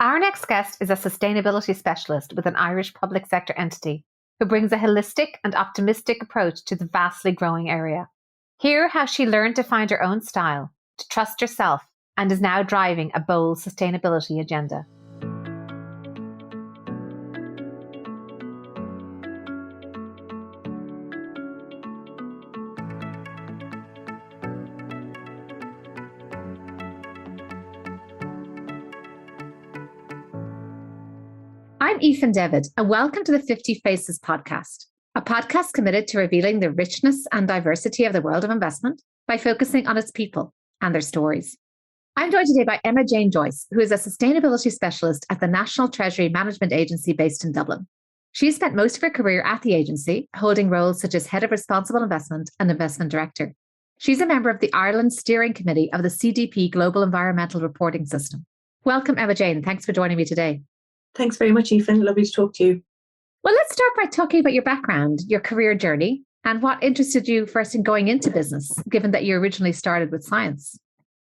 Our next guest is a sustainability specialist with an Irish public sector entity who brings a holistic and optimistic approach to the vastly growing area. Hear how she learned to find her own style, to trust herself, and is now driving a bold sustainability agenda. I'm Aoife David, and welcome to the 50 Faces podcast, a podcast committed to revealing the richness and diversity of the world of investment by focusing on its people and their stories. I'm joined today by Jane Joyce, who is a sustainability specialist at the National Treasury Management Agency based in Dublin. She's spent most of her career at the agency, holding roles such as Head of Responsible Investment and Investment Director. She's a member of the Ireland Steering Committee of the CDP Global Environmental Reporting System. Welcome, Jane. Thanks for joining me today. Thanks very much, Aoife. Lovely to talk to you. Well, let's start by talking about your background, your career journey, and what interested you first in going into business, given that you originally started with science.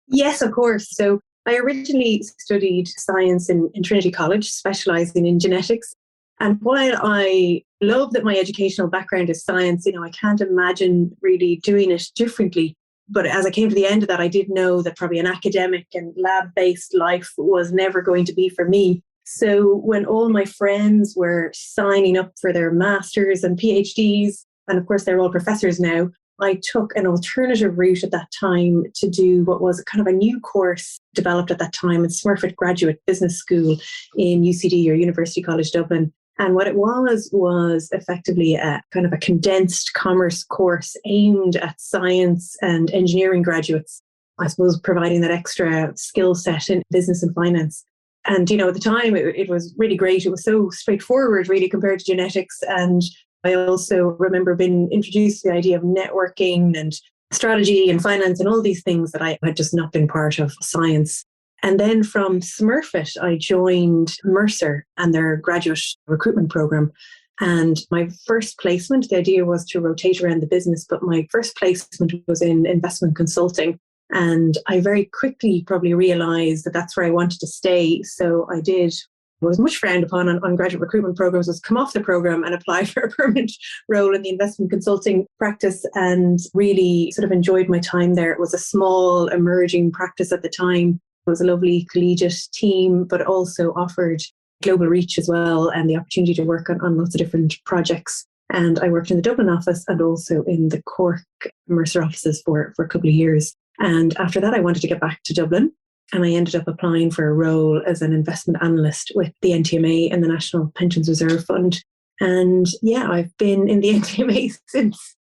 Yes, of course. So I originally studied science in Trinity College, specialising in genetics. And while I love that my educational background is science, I can't imagine really doing it differently. But as I came to the end of that, I did know that probably an academic and lab-based life was never going to be for me. So when all my friends were signing up for their masters and PhDs, and of course they're all professors now, I took an alternative route at that time to do what was kind of a new course developed at that time in Smurfit Graduate Business School in UCD, or University College Dublin. And what it was effectively a kind of a condensed commerce course aimed at science and engineering graduates, I suppose providing that extra skill set in business and finance. And, at the time, it was really great. It was so straightforward, really, compared to genetics. And I also remember being introduced to the idea of networking and strategy and finance and all these things that I had just not been part of science. And then from Smurfit, I joined Mercer and their graduate recruitment program. And my first placement, the idea was to rotate around the business, but my first placement was in investment consulting. And I very quickly probably realised that that's where I wanted to stay. So I did what was much frowned upon on graduate recruitment programs, was come off the program and apply for a permanent role in the investment consulting practice, and really sort of enjoyed my time there. It was a small emerging practice at the time. It was a lovely collegiate team, but also offered global reach as well and the opportunity to work on lots of different projects. And I worked in the Dublin office and also in the Cork Mercer offices for a couple of years. And after that, I wanted to get back to Dublin, and I ended up applying for a role as an investment analyst with the NTMA and the National Pensions Reserve Fund. And yeah, I've been in the NTMA since.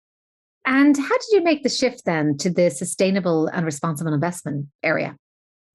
And how did you make the shift then to the sustainable and responsible investment area?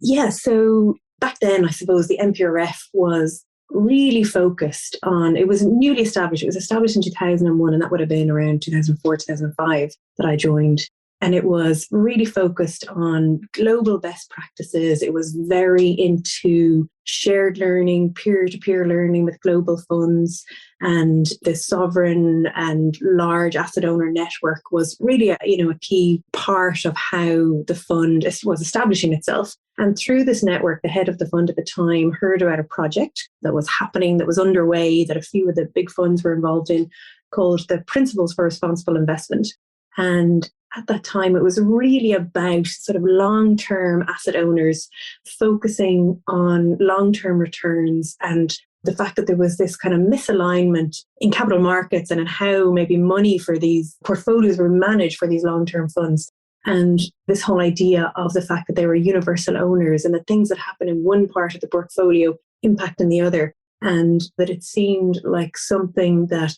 Yeah, so back then, I suppose the NPRF was really focused on, it was newly established. It was established in 2001, and that would have been around 2004, 2005 that I joined. And it was really focused on global best practices. It was very into shared learning, peer-to-peer learning with global funds. And the sovereign and large asset owner network was really a key part of how the fund was establishing itself. And through this network, the head of the fund at the time heard about a project that was happening, that was underway, that a few of the big funds were involved in, called the Principles for Responsible Investment. And at that time, it was really about sort of long-term asset owners focusing on long-term returns, and the fact that there was this kind of misalignment in capital markets and in how maybe money for these portfolios were managed for these long-term funds. And this whole idea of the fact that they were universal owners and that things that happen in one part of the portfolio impact in the other. And that it seemed like something that,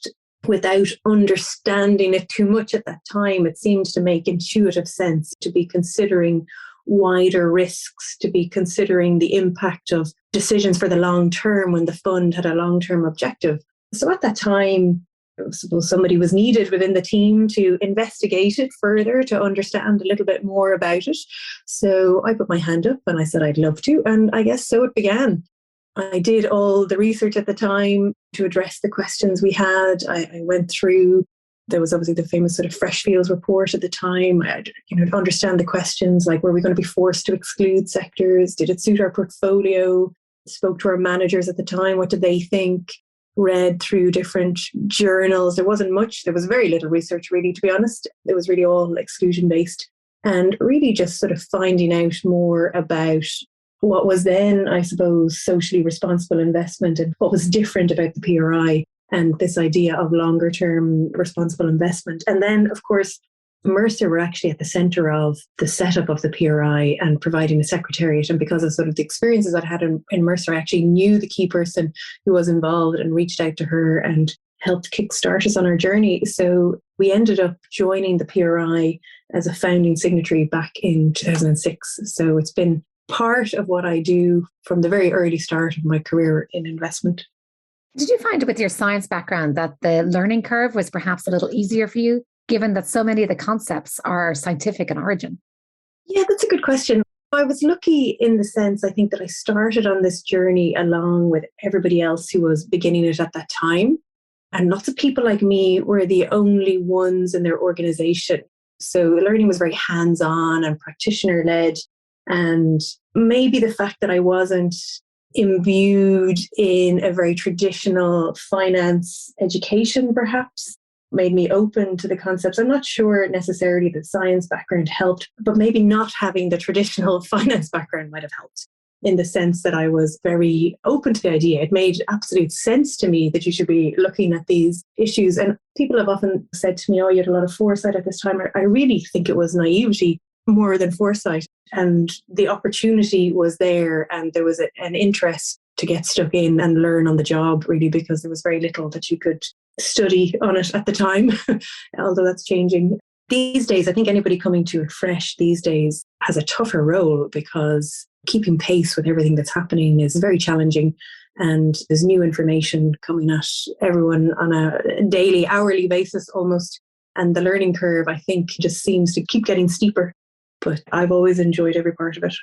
without understanding it too much at that time, it seemed to make intuitive sense to be considering wider risks, to be considering the impact of decisions for the long term when the fund had a long-term objective. So at that time, I suppose somebody was needed within the team to investigate it further, to understand a little bit more about it. So I put my hand up and I said I'd love to. And I guess so it began. I did all the research at the time to address the questions we had. I went through, there was obviously the famous sort of Fresh Fields report at the time. I had, to understand the questions like, were we going to be forced to exclude sectors? Did it suit our portfolio? spoke to our managers at the time. What did they think? Read through different journals. There wasn't much. There was very little research, really, to be honest. It was really all exclusion based, and really just sort of finding out more about what was then, I suppose, socially responsible investment and what was different about the PRI and this idea of longer term responsible investment. And then, of course, Mercer were actually at the centre of the setup of the PRI and providing a secretariat. And because of sort of the experiences I'd had in Mercer, I actually knew the key person who was involved and reached out to her and helped kickstart us on our journey. So we ended up joining the PRI as a founding signatory back in 2006. So it's been part of what I do from the very early start of my career in investment. Did you find with your science background that the learning curve was perhaps a little easier for you, given that so many of the concepts are scientific in origin? Yeah, that's a good question. I was lucky in the sense, I think, that I started on this journey along with everybody else who was beginning it at that time. And lots of people like me were the only ones in their organization. So learning was very hands-on and practitioner-led. And maybe the fact that I wasn't imbued in a very traditional finance education, perhaps, made me open to the concepts. I'm not sure necessarily that science background helped, but maybe not having the traditional finance background might have helped, in the sense that I was very open to the idea. It made absolute sense to me that you should be looking at these issues. And people have often said to me, oh, you had a lot of foresight at this time. I really think it was naivety more than foresight. And the opportunity was there, and there was an interest to get stuck in and learn on the job, really, because there was very little that you could study on it at the time, although that's changing. These days, I think anybody coming to it fresh these days has a tougher role, because keeping pace with everything that's happening is very challenging. And there's new information coming at everyone on a daily, hourly basis almost. And the learning curve, I think, just seems to keep getting steeper. But I've always enjoyed every part of it.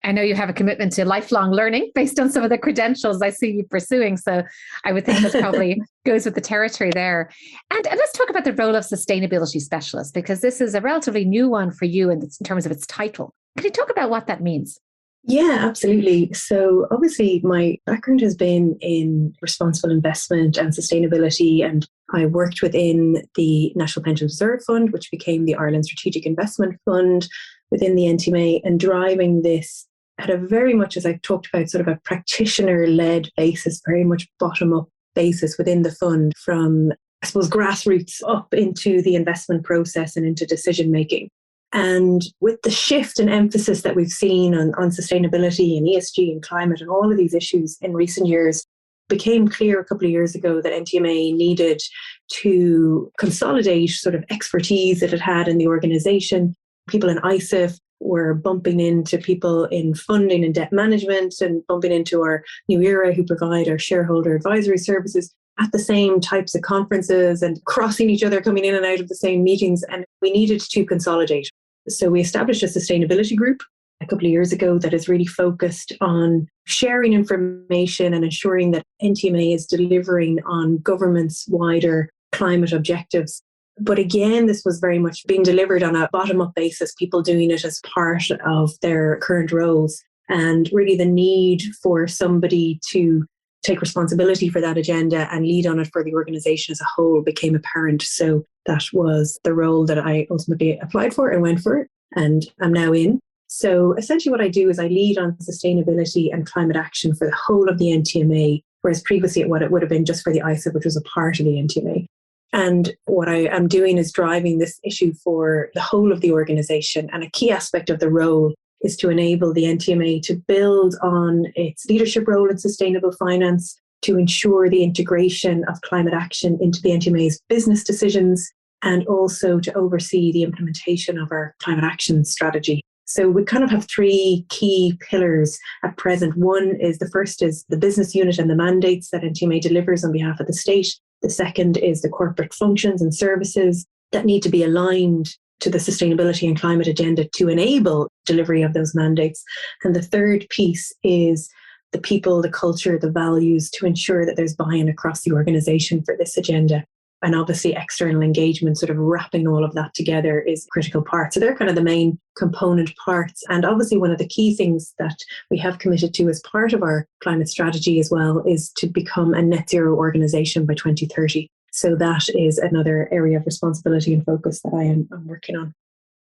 I know you have a commitment to lifelong learning based on some of the credentials I see you pursuing. So I would think this probably goes with the territory there. And let's talk about the role of sustainability specialist, because this is a relatively new one for you in terms of its title. Can you talk about what that means? Yeah, absolutely. So obviously my background has been in responsible investment and sustainability, and I worked within the National Pension Reserve Fund, which became the Ireland Strategic Investment Fund within the NTMA, and driving this at a very much, as I talked about, sort of a practitioner-led basis, very much bottom-up basis within the fund, from, I suppose, grassroots up into the investment process and into decision-making. And with the shift and emphasis that we've seen on sustainability and ESG and climate and all of these issues in recent years, became clear a couple of years ago that NTMA needed to consolidate sort of expertise that it had in the organisation. People in ISIF were bumping into people in funding and debt management, and bumping into our New Era, who provide our shareholder advisory services, at the same types of conferences and crossing each other, coming in and out of the same meetings. And we needed to consolidate. So we established a sustainability group a couple of years ago that is really focused on sharing information and ensuring that NTMA is delivering on government's wider climate objectives. But again, this was very much being delivered on a bottom-up basis, people doing it as part of their current roles. And really the need for somebody to take responsibility for that agenda and lead on it for the organisation as a whole became apparent. So that was the role that I ultimately applied for and went for, and I'm now in. So essentially what I do is I lead on sustainability and climate action for the whole of the NTMA, whereas previously it would have been just for the ISA, which was a part of the NTMA. And what I am doing is driving this issue for the whole of the organisation. And a key aspect of the role is to enable the NTMA to build on its leadership role in sustainable finance, to ensure the integration of climate action into the NTMA's business decisions, and also to oversee the implementation of our climate action strategy. So we kind of have three key pillars at present. The first is the business unit and the mandates that NTMA delivers on behalf of the state. The second is the corporate functions and services that need to be aligned to the sustainability and climate agenda to enable delivery of those mandates. And the third piece is the people, the culture, the values, to ensure that there's buy-in across the organisation for this agenda. And obviously external engagement, sort of wrapping all of that together, is a critical part. So they're kind of the main component parts. And obviously one of the key things that we have committed to as part of our climate strategy as well is to become a net zero organisation by 2030. So that is another area of responsibility and focus that I'm working on.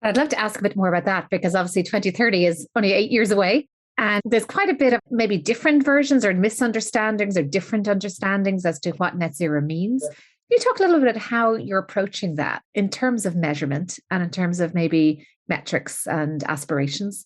I'd love to ask a bit more about that, because obviously 2030 is only 8 years away. And there's quite a bit of maybe different versions or misunderstandings or different understandings as to what net zero means. Can you talk a little bit about how you're approaching that in terms of measurement and in terms of maybe metrics and aspirations?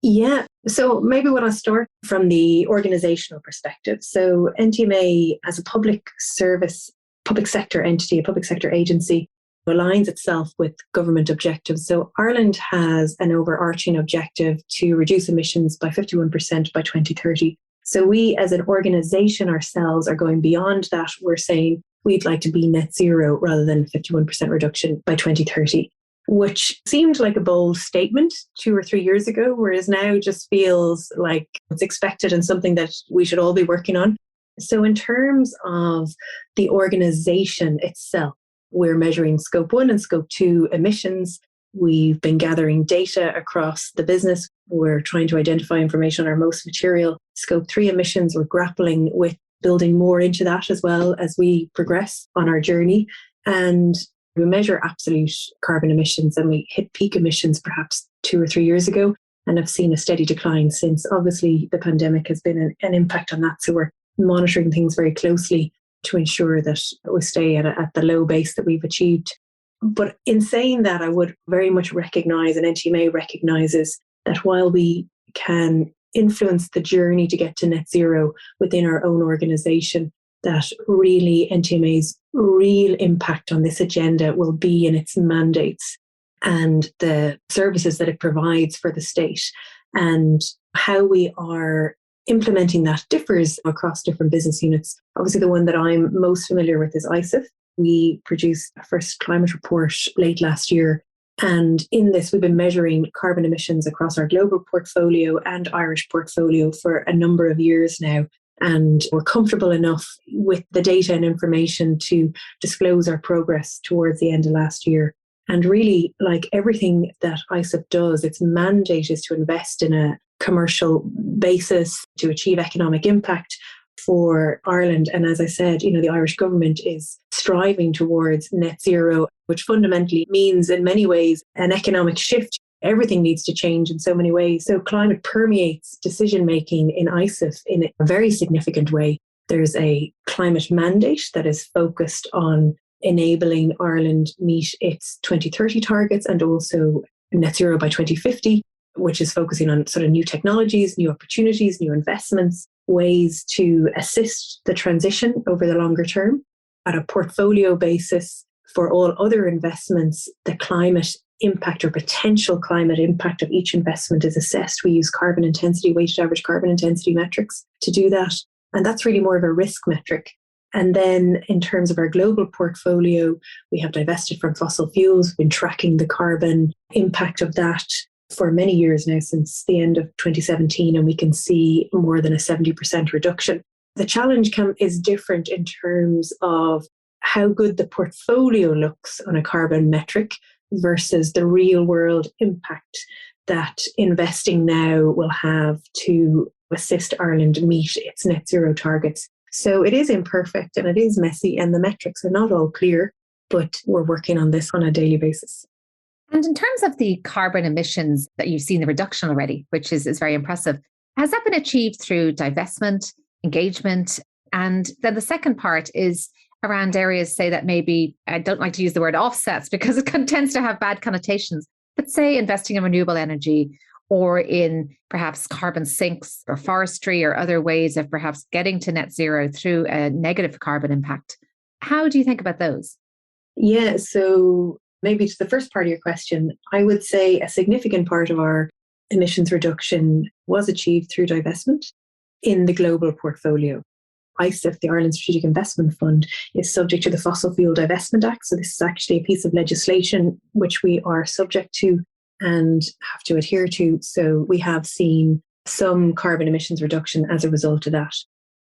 Yeah. So maybe when I start from the organizational perspective. So NTMA as a public service, public sector entity, a public sector agency, aligns itself with government objectives. So Ireland has an overarching objective to reduce emissions by 51% by 2030. So we as an organisation ourselves are going beyond that. We're saying we'd like to be net zero rather than 51% reduction by 2030, which seemed like a bold statement 2 or 3 years ago, whereas now just feels like it's expected and something that we should all be working on. So in terms of the organisation itself, we're measuring Scope 1 and Scope 2 emissions. We've been gathering data across the business. We're trying to identify information on our most material Scope 3 emissions. We're grappling with building more into that as well as we progress on our journey. And we measure absolute carbon emissions, and we hit peak emissions perhaps 2 or 3 years ago and have seen a steady decline since. Obviously, the pandemic has been an impact on that. So we're monitoring things very closely to ensure that we stay at the low base that we've achieved. But in saying that, I would very much recognise, and NTMA recognises, that while we can influence the journey to get to net zero within our own organisation, that really NTMA's real impact on this agenda will be in its mandates and the services that it provides for the state. And how we are implementing that differs across different business units. Obviously, the one that I'm most familiar with is ISIF. We produced a first climate report late last year. And in this, we've been measuring carbon emissions across our global portfolio and Irish portfolio for a number of years now. And we're comfortable enough with the data and information to disclose our progress towards the end of last year. And really, like everything that ISIF does, its mandate is to invest in a commercial basis to achieve economic impact for Ireland. And as I said, the Irish government is striving towards net zero, which fundamentally means in many ways an economic shift. Everything needs to change in so many ways. So climate permeates decision making in ISIF in a very significant way. There's a climate mandate that is focused on enabling Ireland meet its 2030 targets and also net zero by 2050, which is focusing on sort of new technologies, new opportunities, new investments, ways to assist the transition over the longer term. At a portfolio basis, for all other investments, the climate impact or potential climate impact of each investment is assessed. We use carbon intensity, weighted average carbon intensity metrics to do that. And that's really more of a risk metric. And then in terms of our global portfolio, we have divested from fossil fuels. We've been tracking the carbon impact of that for many years now, since the end of 2017, and we can see more than a 70% reduction. The challenge is different in terms of how good the portfolio looks on a carbon metric versus the real world impact that investing now will have to assist Ireland meet its net zero targets. So it is imperfect and it is messy, and the metrics are not all clear, but we're working on this on a daily basis. And in terms of the carbon emissions that you've seen the reduction already, which is very impressive, has that been achieved through divestment, engagement? And then the second part is around areas, say that maybe, I don't like to use the word offsets because it tends to have bad connotations, but say investing in renewable energy or in perhaps carbon sinks or forestry or other ways of perhaps getting to net zero through a negative carbon impact. How do you think about those? Yeah, so maybe to the first part of your question, I would say a significant part of our emissions reduction was achieved through divestment in the global portfolio. ISIF, the Ireland Strategic Investment Fund, is subject to the Fossil Fuel Divestment Act. So this is actually a piece of legislation which we are subject to and have to adhere to. So we have seen some carbon emissions reduction as a result of that.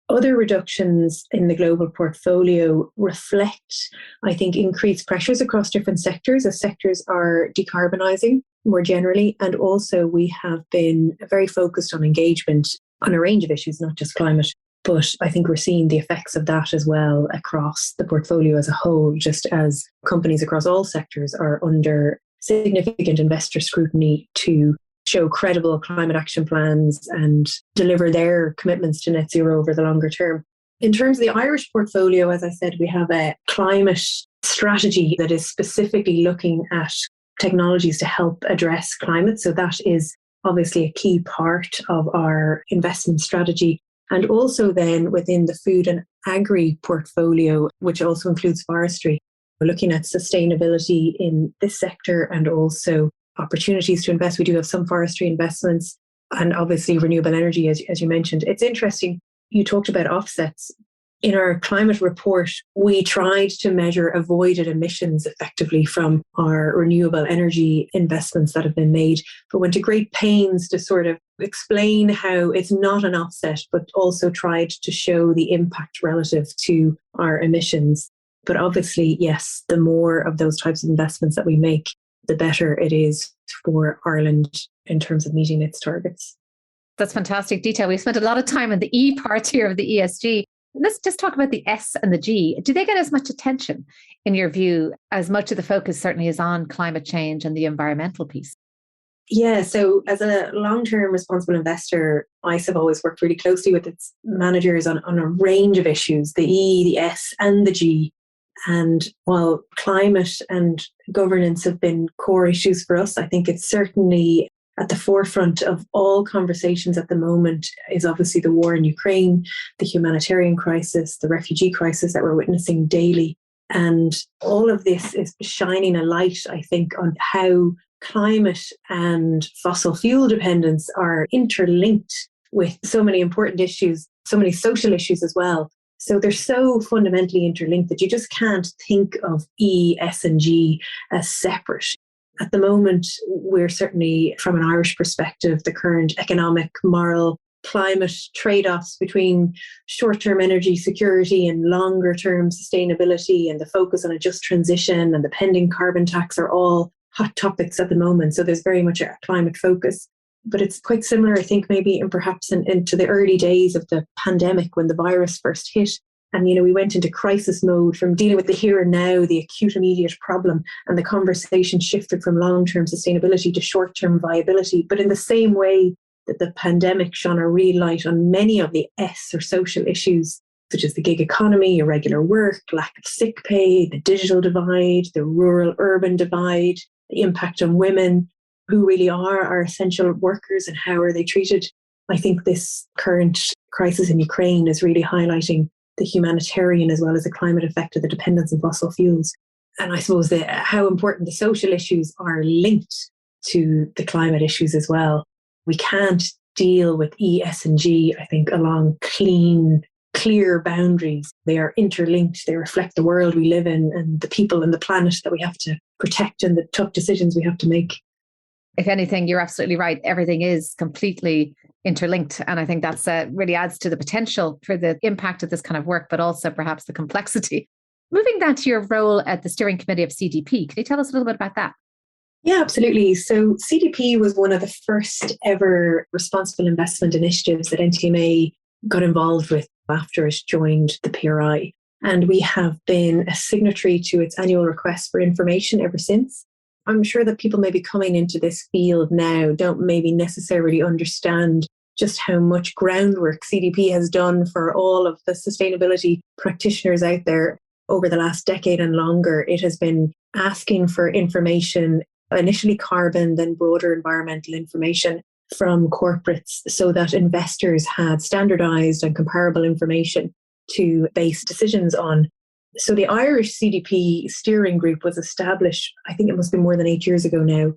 Other reductions in the global portfolio reflect, I think, increased pressures across different sectors as sectors are decarbonising more generally. And also we have been very focused on engagement on a range of issues, not just climate. But I think we're seeing the effects of that as well across the portfolio as a whole, just as companies across all sectors are under significant investor scrutiny to show credible climate action plans and deliver their commitments to net zero over the longer term. In terms of the Irish portfolio, as I said, we have a climate strategy that is specifically looking at technologies to help address climate. So that is obviously a key part of our investment strategy. And also then within the food and agri portfolio, which also includes forestry, we're looking at sustainability in this sector and also opportunities to invest. We do have some forestry investments and obviously renewable energy, as you mentioned. It's interesting, you talked about offsets. In our climate report, we tried to measure avoided emissions effectively from our renewable energy investments that have been made, but went to great pains to sort of explain how it's not an offset, but also tried to show the impact relative to our emissions. But obviously, yes, the more of those types of investments that we make, the better it is for Ireland in terms of meeting its targets. That's fantastic detail. We've spent a lot of time on the E part here of the ESG. Let's just talk about the S and the G. Do they get as much attention, in your view, as much of the focus certainly is on climate change and the environmental piece? Yeah, so as a long-term responsible investor, ICE have always worked really closely with its managers on a range of issues, the E, the S and the G. And while climate and governance have been core issues for us, I think it's certainly at the forefront of all conversations at the moment is obviously the war in Ukraine, the humanitarian crisis, the refugee crisis that we're witnessing daily. And all of this is shining a light, I think, on how climate and fossil fuel dependence are interlinked with so many important issues, so many social issues as well. So they're so fundamentally interlinked that you just can't think of E, S and G as separate. At the moment, we're certainly, from an Irish perspective, the current economic, moral, climate trade-offs between short-term energy security and longer-term sustainability and the focus on a just transition and the pending carbon tax are all hot topics at the moment. So there's very much a climate focus. But it's quite similar, I think, maybe and perhaps into the early days of the pandemic when the virus first hit. And, we went into crisis mode from dealing with the here and now, the acute immediate problem, and the conversation shifted from long-term sustainability to short-term viability. But in the same way that the pandemic shone a real light on many of the S or social issues, such as the gig economy, irregular work, lack of sick pay, the digital divide, the rural-urban divide, the impact on women, who really are our essential workers and how are they treated. I think this current crisis in Ukraine is really highlighting the humanitarian as well as the climate effect of the dependence on fossil fuels. And I suppose how important the social issues are linked to the climate issues as well. We can't deal with E, S and G, I think, along clear boundaries. They are interlinked. They reflect the world we live in and the people and the planet that we have to protect and the tough decisions we have to make. If anything, you're absolutely right. Everything is completely interlinked. And I think that's really adds to the potential for the impact of this kind of work, but also perhaps the complexity. Moving down to your role at the steering committee of CDP, can you tell us a little bit about that? Yeah, absolutely. So CDP was one of the first ever responsible investment initiatives that NTMA got involved with after it joined the PRI. And we have been a signatory to its annual request for information ever since. I'm sure that people maybe coming into this field now don't maybe necessarily understand just how much groundwork CDP has done for all of the sustainability practitioners out there over the last decade and longer. It has been asking for information, initially carbon, then broader environmental information from corporates so that investors had standardized and comparable information to base decisions on. So the Irish CDP steering group was established, I think it must be more than 8 years ago now.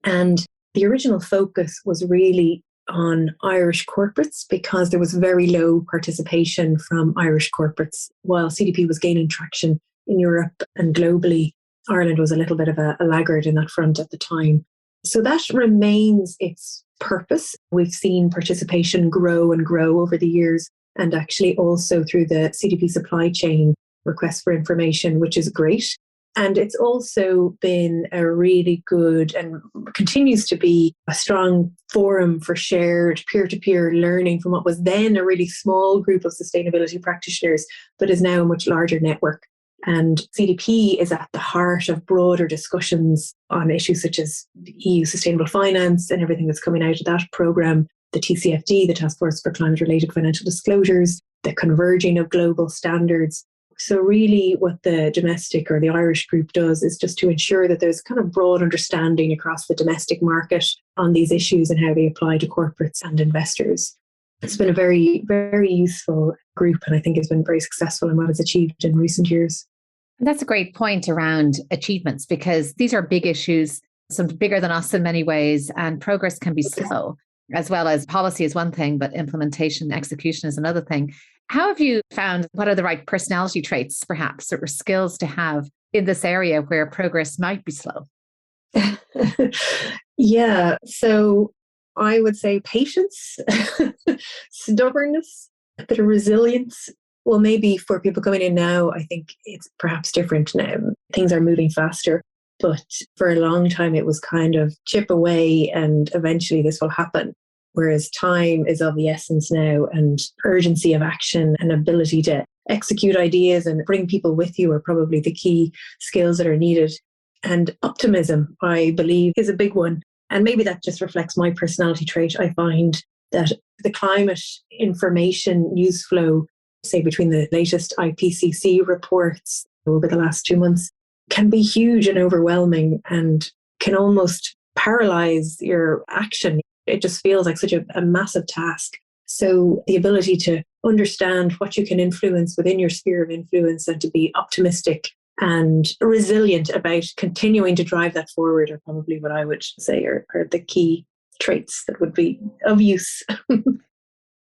And the original focus was really on Irish corporates because there was very low participation from Irish corporates. While CDP was gaining traction in Europe and globally, Ireland was a little bit of a laggard in that front at the time. So that remains its purpose. We've seen participation grow and grow over the years. and actually also through the CDP supply chain request for information, which is great. And it's also been a really good and continues to be a strong forum for shared peer-to-peer learning from what was then a really small group of sustainability practitioners, but is now a much larger network. And CDP is at the heart of broader discussions on issues such as EU sustainable finance and everything that's coming out of that programme, the TCFD, the Task Force for Climate-Related Financial Disclosures, the converging of global standards. So really what the domestic or the Irish group does is just to ensure that there's kind of broad understanding across the domestic market on these issues and how they apply to corporates and investors. It's been a very, very useful group, and I think has been very successful in what it's achieved in recent years. And that's a great point around achievements, because these are big issues, some bigger than us in many ways, and progress can be slow, as well as policy is one thing, but implementation, execution is another thing. How have you found, what are the right personality traits, perhaps, or skills to have in this area where progress might be slow? Yeah, so I would say patience, stubbornness, a bit of resilience. Well, maybe for people coming in now, I think it's perhaps different now. Things are moving faster, but for a long time it was kind of chip away and eventually this will happen. Whereas time is of the essence now, and urgency of action and ability to execute ideas and bring people with you are probably the key skills that are needed. And optimism, I believe, is a big one. And maybe that just reflects my personality trait. I find that the climate information news flow, say between the latest IPCC reports over the last 2 months, can be huge and overwhelming and can almost paralyze your action. It just feels like such a massive task. So the ability to understand what you can influence within your sphere of influence and to be optimistic and resilient about continuing to drive that forward are probably what I would say are the key traits that would be of use.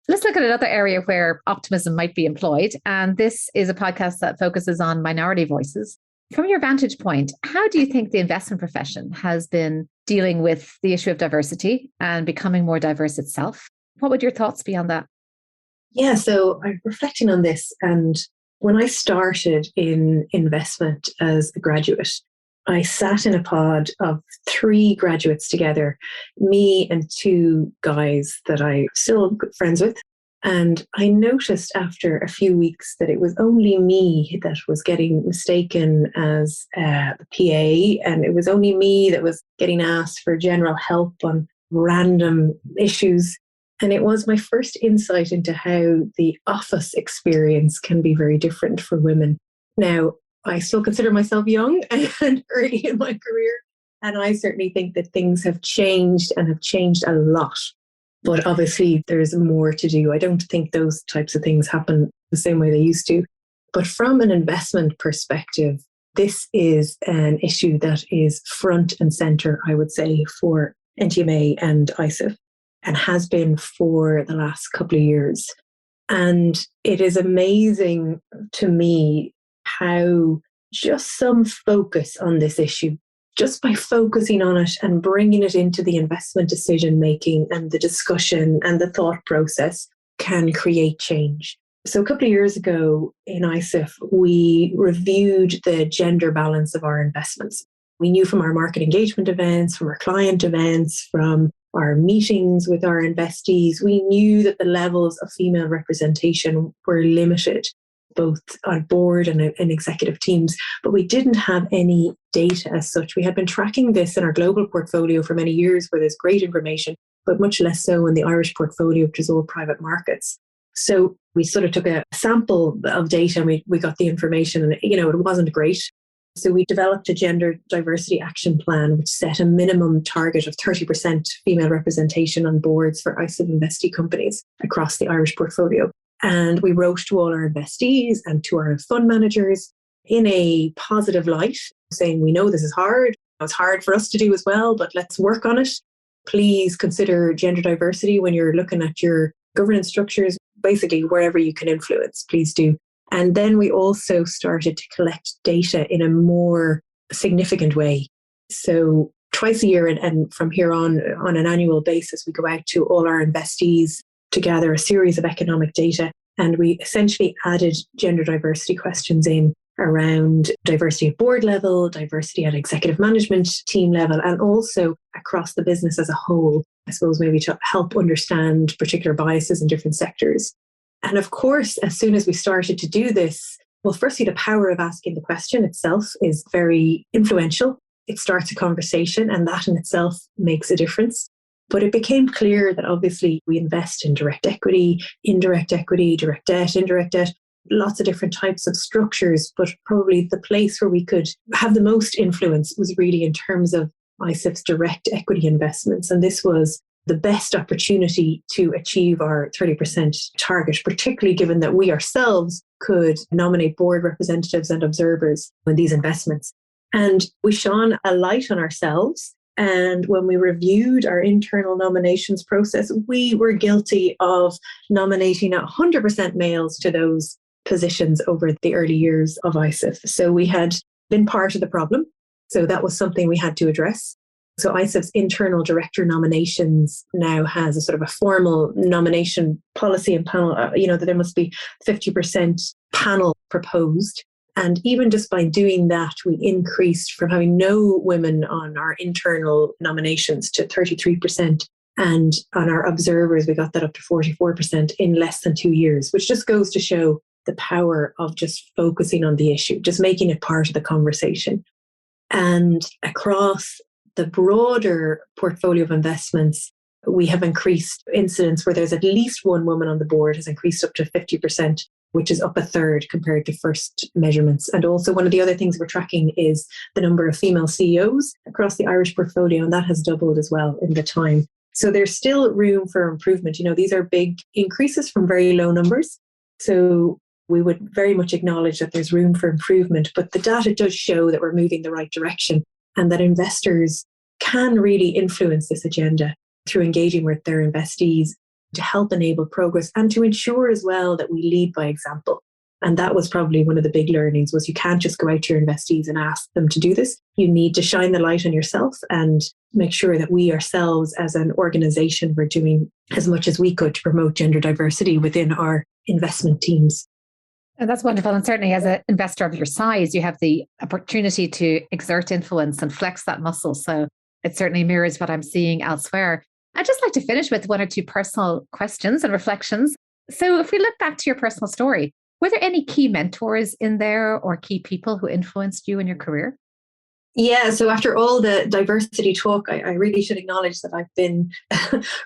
Let's look at another area where optimism might be employed. And this is a podcast that focuses on minority voices. From your vantage point, how do you think the investment profession has been dealing with the issue of diversity and becoming more diverse itself? What would your thoughts be on that? Yeah, so I'm reflecting on this. And when I started in investment as a graduate, I sat in a pod of 3 graduates together, me and 2 guys that I'm still good friends with. And I noticed after a few weeks that it was only me that was getting mistaken as the PA, and it was only me that was getting asked for general help on random issues. And it was my first insight into how the office experience can be very different for women. Now, I still consider myself young and early in my career, and I certainly think that things have changed and have changed a lot. But obviously, there's more to do. I don't think those types of things happen the same way they used to. But from an investment perspective, this is an issue that is front and center, I would say, for NTMA and ISIF, and has been for the last couple of years. And it is amazing to me how just some focus on this issue, just by focusing on it and bringing it into the investment decision making and the discussion and the thought process, can create change. So a couple of years ago in ISIF, we reviewed the gender balance of our investments. We knew from our market engagement events, from our client events, from our meetings with our investees, we knew that the levels of female representation were limited, both on board and in executive teams, but we didn't have any data as such. We had been tracking this in our global portfolio for many years where there's great information, but much less so in the Irish portfolio, which is all private markets. So we sort of took a sample of data and we got the information, and it wasn't great. So we developed a gender diversity action plan, which set a minimum target of 30% female representation on boards for ISIF investee companies across the Irish portfolio. And we wrote to all our investees and to our fund managers in a positive light, saying, we know this is hard. It's hard for us to do as well, but let's work on it. Please consider gender diversity when you're looking at your governance structures, basically wherever you can influence, please do. And then we also started to collect data in a more significant way. So twice a year and from here on an annual basis, we go out to all our investees to gather a series of economic data And we essentially added gender diversity questions in around diversity at board level, diversity at executive management team level, and also across the business as a whole, I suppose maybe to help understand particular biases in different sectors. And of course, as soon as we started to do this, well, firstly, the power of asking the question itself is very influential. It starts a conversation, and that in itself makes a difference. But it became clear that obviously we invest in direct equity, direct debt, indirect debt, lots of different types of structures. But probably the place where we could have the most influence was really in terms of ISIF's direct equity investments. And this was the best opportunity to achieve our 30% target, particularly given that we ourselves could nominate board representatives and observers in these investments. And we shone a light on ourselves. And when we reviewed our internal nominations process, we were guilty of nominating 100% males to those positions over the early years of ISIF. So we had been part of the problem. So that was something we had to address. So ISIF's internal director nominations now has a sort of a formal nomination policy and panel, that there must be 50% panel proposed. And even just by doing that, we increased from having no women on our internal nominations to 33%. And on our observers, we got that up to 44% in less than 2 years, which just goes to show the power of just focusing on the issue, just making it part of the conversation. And across the broader portfolio of investments, we have increased incidents where there's at least one woman on the board has increased up to 50%, which is up a third compared to first measurements. And also one of the other things we're tracking is the number of female CEOs across the Irish portfolio, and that has doubled as well in the time. So there's still room for improvement. These are big increases from very low numbers. So we would very much acknowledge that there's room for improvement, but the data does show that we're moving the right direction and that investors can really influence this agenda through engaging with their investees to help enable progress and to ensure as well that we lead by example. And that was probably one of the big learnings was you can't just go out to your investees and ask them to do this. You need to shine the light on yourself and make sure that we ourselves as an organization were doing as much as we could to promote gender diversity within our investment teams. And that's wonderful. And certainly as an investor of your size, you have the opportunity to exert influence and flex that muscle. So it certainly mirrors what I'm seeing elsewhere. I'd just like to finish with one or two personal questions and reflections. So if we look back to your personal story, were there any key mentors in there or key people who influenced you in your career? Yeah, so after all the diversity talk, I really should acknowledge that I've been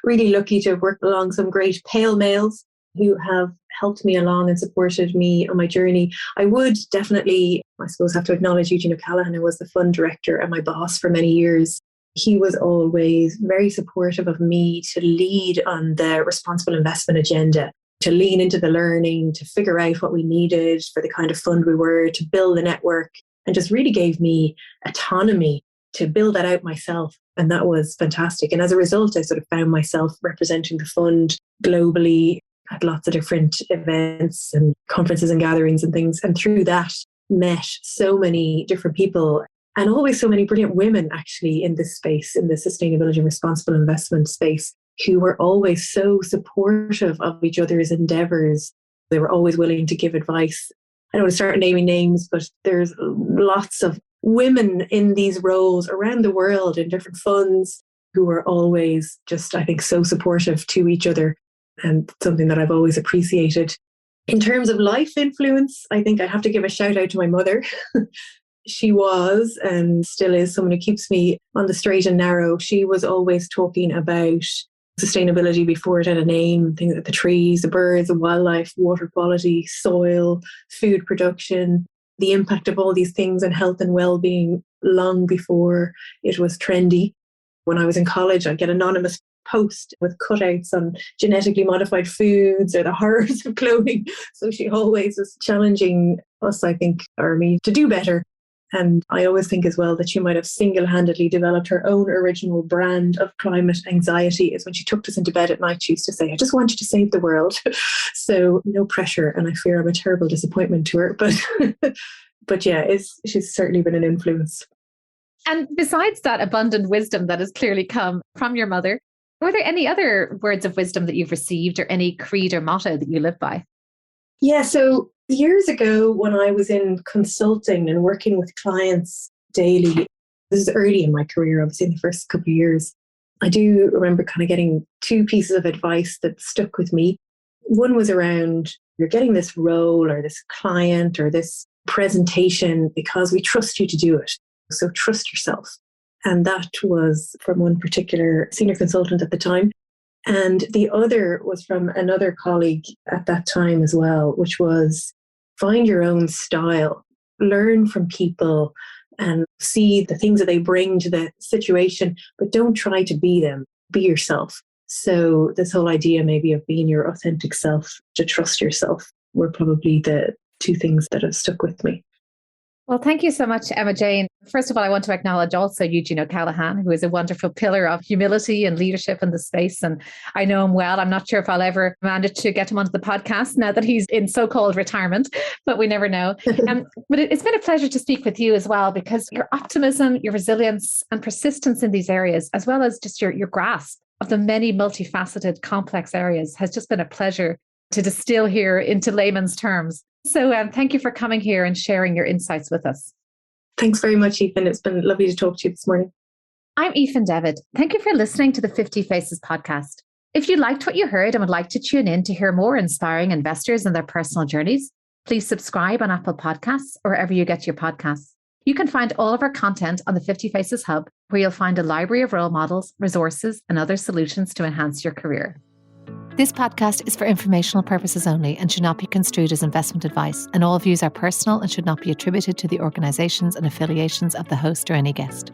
really lucky to have worked along some great pale males who have helped me along and supported me on my journey. I would definitely, I suppose, have to acknowledge Eugene O'Callaghan, who was the fund director and my boss for many years. He was always very supportive of me to lead on the responsible investment agenda, to lean into the learning, to figure out what we needed for the kind of fund we were, to build a network, and just really gave me autonomy to build that out myself. And that was fantastic. And as a result, I sort of found myself representing the fund globally at lots of different events and conferences and gatherings and things. And through that, met so many different people and always so many brilliant women actually in this space, in the sustainability and responsible investment space, who were always so supportive of each other's endeavours. They were always willing to give advice. I don't want to start naming names, but there's lots of women in these roles around the world in different funds who were always just, I think, so supportive to each other, and something that I've always appreciated. In terms of life influence, I think I have to give a shout out to my mother. She was and still is someone who keeps me on the straight and narrow. She was always talking about sustainability before it had a name, things like the trees, the birds, the wildlife, water quality, soil, food production, the impact of all these things on health and well-being long before it was trendy. When I was in college, I'd get anonymous posts with cutouts on genetically modified foods or the horrors of cloning. So she always was challenging us, I think, or me, to do better. And I always think as well that she might have single-handedly developed her own original brand of climate anxiety. Is when she tucked us into bed at night, she used to say, "I just want you to save the world." So no pressure. And I fear I'm a terrible disappointment to her. But yeah, she's certainly been an influence. And besides that abundant wisdom that has clearly come from your mother, were there any other words of wisdom that you've received or any creed or motto that you live by? Yeah, so years ago when I was in consulting and working with clients daily, this is early in my career, obviously in the first couple of years, I do remember kind of getting two pieces of advice that stuck with me. One was around, you're getting this role or this client or this presentation because we trust you to do it. So trust yourself. And that was from one particular senior consultant at the time. And the other was from another colleague at that time as well, which was find your own style, learn from people and see the things that they bring to the situation, but don't try to be them, be yourself. So this whole idea maybe of being your authentic self, to trust yourself, were probably the two things that have stuck with me. Well, thank you so much, Emma Jane. First of all, I want to acknowledge also Eugene O'Callaghan, who is a wonderful pillar of humility and leadership in the space. And I know him well. I'm not sure if I'll ever manage to get him onto the podcast now that he's in so-called retirement, but we never know. But it's been a pleasure to speak with you as well, because your optimism, your resilience and persistence in these areas, as well as just your grasp of the many multifaceted, complex areas, has just been a pleasure to distill here into layman's terms. So thank you for coming here and sharing your insights with us. Thanks very much, Ethan. It's been lovely to talk to you this morning. I'm Ethan Devitt. Thank you for listening to the 50 Faces podcast. If you liked what you heard and would like to tune in to hear more inspiring investors and their personal journeys, please subscribe on Apple Podcasts or wherever you get your podcasts. You can find all of our content on the 50 Faces Hub, where you'll find a library of role models, resources, and other solutions to enhance your career. This podcast is for informational purposes only and should not be construed as investment advice, and all views are personal and should not be attributed to the organisations and affiliations of the host or any guest.